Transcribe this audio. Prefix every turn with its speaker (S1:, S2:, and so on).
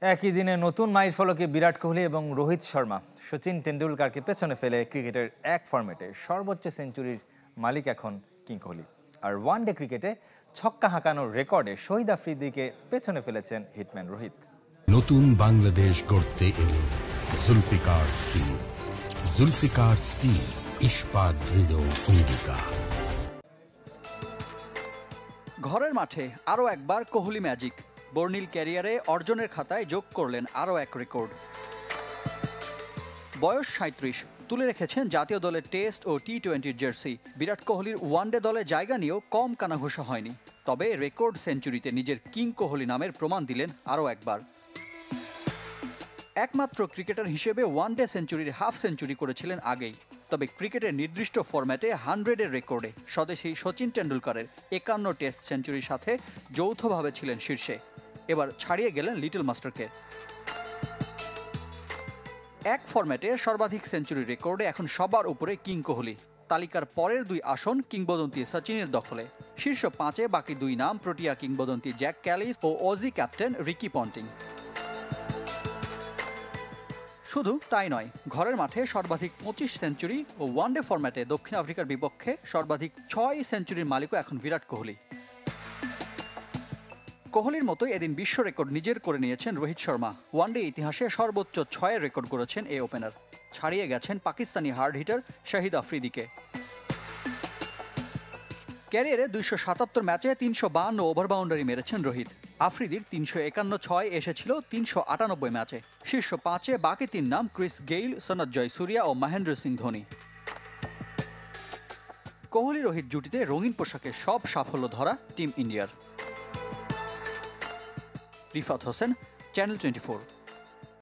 S1: একই দিনে নতুন মাইলফলকে বিরাট কোহলি এবং রোহিত শর্মা। সচিন তেন্ডুলকারকে পেছনে ফেলে ক্রিকেটের এক ফরম্যাটে সর্বোচ্চ সেঞ্চুরির মালিক এখন কিং কোহলি। আর ওয়ানডে ক্রিকেটে ছক্কা হাঁকানোর রেকর্ডে শহীদ আফ্রিদিকে পেছনে ফেলেছেন হিটম্যান রোহিত।
S2: নতুন বাংলাদেশ গড়তে এলো জুলফিকার স্টিল। জুলফিকার স্টিল, ইস্পাত দৃঢ় অঙ্গীকার।
S3: ঘরের মাঠে আরও একবার কোহলি ম্যাজিক। বর্ণিল ক্যারিয়ারে অর্জনের খাতায় যোগ করলেন আরও এক রেকর্ড। বয়স ৩৭, তুলে রেখেছেন জাতীয় দলের টেস্ট ও টি-20 জার্সি। বিরাট কোহলির ওয়ানডে দলে জায়গা নিয়েও কম কানাঘুষা হয়নি। তবে রেকর্ড সেঞ্চুরিতে নিজের কিং কোহলি নামের প্রমাণ দিলেন আরও একবার। একমাত্র ক্রিকেটার হিসেবে ওয়ানডে সেঞ্চুরির হাফ সেঞ্চুরি করেছিলেন আগেই। তবে ক্রিকেটের নির্দিষ্ট ফরম্যাটে 100-এর রেকর্ডে স্বদেশী সচিন তেন্ডুলকারের 51 টেস্ট সেঞ্চুরির সাথে যৌথভাবে ছিলেন শীর্ষে। এবার ছাড়িয়ে গেলেন লিটল মাস্টারকে। এক ফরম্যাটে সর্বাধিক সেঞ্চুরি রেকর্ডে এখন সবার উপরে কিং কোহলি। তালিকার পরের দুই আসন কিংবদন্তি সচিনের দখলে। শীর্ষ 5-এ বাকি দুই নাম প্রোটিয়া কিংবদন্তি জ্যাক ক্যালিস ও অজি ক্যাপ্টেন রিকি পন্টিং। শুধু তাই নয়, ঘরের মাঠে সর্বাধিক 25 সেঞ্চুরি ও ওয়ানডে ফরম্যাটে দক্ষিণ আফ্রিকার বিপক্ষে সর্বাধিক 6 সেঞ্চুরির মালিকও এখন বিরাট কোহলি। কোহলির মতোই এদিন বিশ্ব রেকর্ড নিজের করে নিয়েছেন রোহিত শর্মা। ওয়ানডে ইতিহাসে সর্বোচ্চ 6-এর রেকর্ড করেছেন এই ওপেনার। ছাড়িয়ে গেছেন পাকিস্তানি হার্ড হিটার শহীদ আফ্রিদিকে। ক্যারিয়ারে 277 ম্যাচে 352 ওভার বাউন্ডারি মেরেছেন রোহিত। আফ্রিদির 351 এসেছিল 398 ম্যাচে। শীর্ষ 5-এ বাকি তিন নাম ক্রিস গেইল, সনৎ জয়সুরিয়া ও মহেন্দ্র সিং ধোনি। কোহলি রোহিত জুটিতে রঙিন পোশাকে সব সাফল্য ধরা টিম ইন্ডিয়ার। রিফাত হোসেন, চ্যানেল 24।